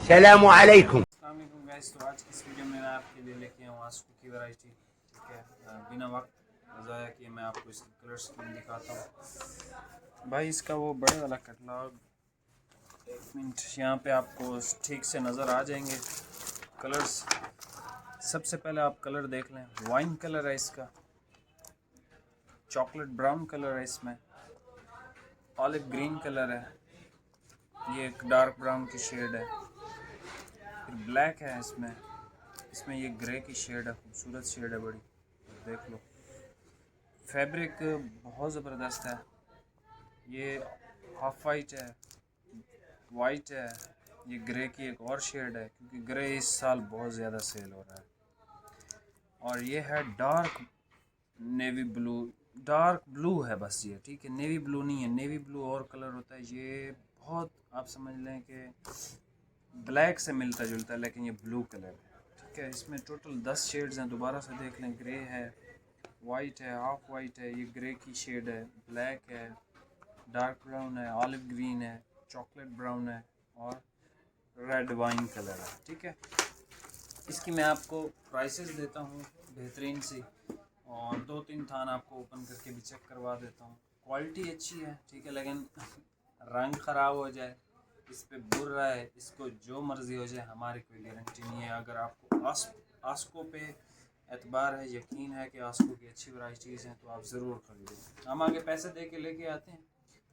सलाम अलैकुम। अस्सलाम वालेकुम गाइस। तो आज की इस वीडियो में मैं आपके लिए लेके आऊँ आस्को की वैरायटी। ठीक है, बिना वक्त ज़ाया किए मैं आपको इसकी कलर स्कीम दिखाता हूँ। भाई इसका वो बड़े वाला कैटलॉग, एक मिनट, यहाँ पे आपको ठीक से नज़र आ जाएंगे कलर्स। सबसे पहले आप कलर देख लें, वाइन कलर है इसका, चॉकलेट ब्राउन कलर है इसमें, ऑलिव ग्रीन कलर है, ये एक डार्क ब्राउन की शेड है, फिर ब्लैक है इसमें ये ग्रे की शेड है, खूबसूरत शेड है बड़ी, देख लो। फैब्रिक बहुत ज़बरदस्त है, ये हाफ वाइट है, वाइट है, ये ग्रे की एक और शेड है क्योंकि ग्रे इस साल बहुत ज़्यादा सेल हो रहा है। और ये है dark navy blue, dark blue है बस ये, ठीक है, नेवी ब्लू नहीं है। नेवी ब्लू और कलर होता है, ये बहुत आप समझ लें कि ब्लैक से मिलता जुलता है, लेकिन ये ब्लू कलर है। ठीक है, इसमें टोटल 10 शेड्स हैं, दोबारा से देख लें। ग्रे है, वाइट है, हाफ वाइट है, ये ग्रे की शेड है, ब्लैक है, डार्क ब्राउन है, ऑलिव ग्रीन है, चॉकलेट ब्राउन है और रेड वाइन कलर है। ठीक है, इसकी मैं आपको प्राइसेस देता हूँ बेहतरीन सी, और 2-3 थान आपको ओपन करके भी चेक करवा देता हूँ। क्वालिटी अच्छी है, ठीक है, लेकिन रंग ख़राब हो जाए, इस पे बुर रहा है, इसको जो मर्ज़ी हो जाए, हमारी कोई गारंटी नहीं है। अगर आपको आस्को पे एतबार है, यकीन है कि आस्को की अच्छी वैराइटीज़ हैं, तो आप ज़रूर ख़रीदें। हम आगे पैसे दे के लेके आते हैं,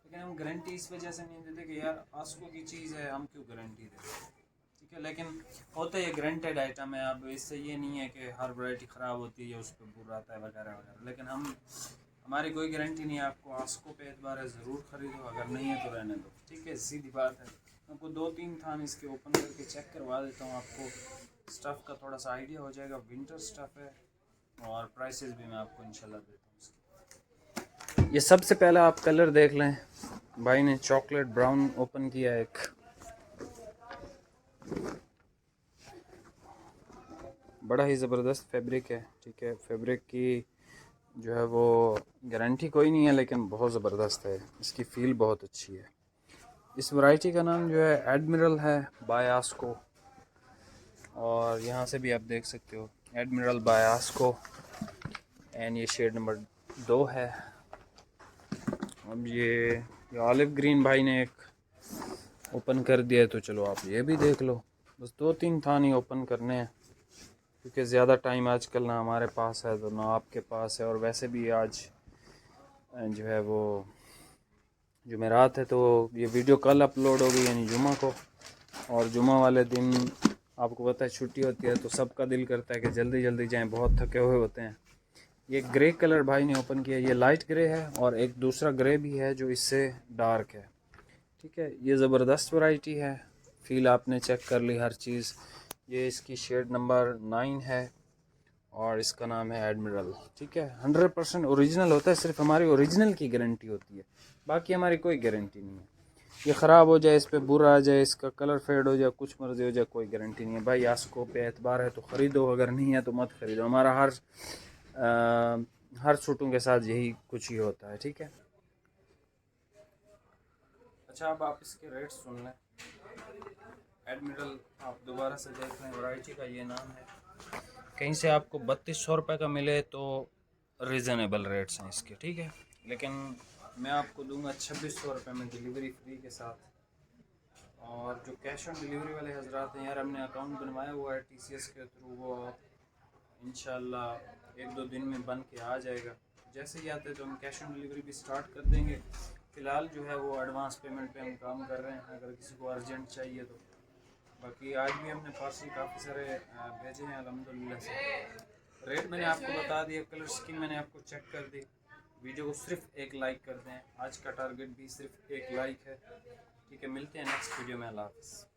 लेकिन हम गारंटी इस वजह से नहीं देते कि यार आस्को की चीज़ है, हम क्यों गारंटी दें। ठीक है, लेकिन होता है ये ग्रांटेड आइटम है। अब इससे ये नहीं है कि हर वैरायटी ख़राब होती है, उस पर बुरा आता है वगैरह वगैरह, लेकिन हमारी कोई गारंटी नहीं है। आपको आस्को पे एतबार है, ज़रूर ख़रीदो, अगर नहीं है तो रहने दो। ठीक है, सीधी बात है। आपको 2-3 थान इसके ओपन करके चेक करवा देता हूँ, आपको स्टफ़ का थोड़ा सा आइडिया हो जाएगा। विंटर स्टफ़ है और प्राइसेस भी मैं आपको इंशाल्लाह देता हूँ इसकी। ये सबसे पहले आप कलर देख लें, भाई ने चॉकलेट ब्राउन ओपन किया एक, बड़ा ही ज़बरदस्त फैब्रिक है। ठीक है, फैब्रिक की जो है वो गारंटी कोई नहीं है, लेकिन बहुत ज़बरदस्त है, इसकी फ़ील बहुत अच्छी है। इस वैरायटी का नाम जो है एडमिरल है बाय आस्को, और यहाँ से भी आप देख सकते हो एडमिरल बाय आस्को, एंड ये शेड नंबर 2 है। अब ये ऑलिव ग्रीन भाई ने एक ओपन कर दिया है, तो चलो आप ये भी देख लो। बस 2-3 थान ही ओपन करने हैं, क्योंकि ज़्यादा टाइम आजकल ना हमारे पास है तो ना आपके पास है, और वैसे भी आज जो है वो जुमेरात है, तो ये वीडियो कल अपलोड होगी यानी जुमा को, और जुमा वाले दिन आपको पता है छुट्टी होती है, तो सबका दिल करता है कि जल्दी जल्दी जाएं, बहुत थके हुए होते हैं। ये ग्रे कलर भाई ने ओपन किया, ये लाइट ग्रे है, और एक दूसरा ग्रे भी है जो इससे डार्क है। ठीक है, ये ज़बरदस्त वैरायटी है, फ़ील आपने चेक कर ली हर चीज़। ये इसकी शेड नंबर 9 है और इसका नाम है एडमिरल। ठीक है, 100% ओरिजिनल होता है, सिर्फ हमारी ओरिजिनल की गारंटी होती है, बाकी हमारी कोई गारंटी नहीं है। ये ख़राब हो जाए, इस पर बुरा आ जाए, इसका कलर फेड हो जाए, कुछ मर्ज़ी हो जाए, कोई गारंटी नहीं है भाई। आस्को पे एतबार है तो ख़रीदो, अगर नहीं है तो मत ख़रीदो। हमारा हर सूटों के साथ यही कुछ ही होता है। ठीक है, अच्छा अब आप इसके रेट सुन लें। एडमिरल आप दोबारा से देख लें, वैरायटी का ये नाम है। कहीं से आपको 3200 रुपये का मिले तो रीज़नेबल रेट्स हैं इसके। ठीक है, लेकिन मैं आपको दूंगा 2600 रुपये में डिलीवरी फ्री के साथ। और जो कैश ऑन डिलीवरी वाले हजरात हैं, यार हमने अकाउंट बनवाया हुआ है TCS के थ्रू, वो इंशाल्लाह 1-2 दिन में बन के आ जाएगा। जैसे ही आते तो हम कैश ऑन डिलीवरी भी स्टार्ट कर देंगे। फ़िलहाल जो है वो एडवांस पेमेंट पे हम काम कर रहे हैं, अगर किसी को अर्जेंट चाहिए तो। बाकी आज भी हमने पार्सल काफ़ी सारे भेजे हैं अल्हम्दुलिल्लाह से। रेट मैंने आपको बता दिया, कलर स्कीम मैंने आपको चेक कर दी। वीडियो को सिर्फ एक लाइक कर दें, आज का टारगेट भी सिर्फ एक लाइक है। ठीक है, मिलते हैं नेक्स्ट वीडियो में। अल्लाह हाफ़िज़।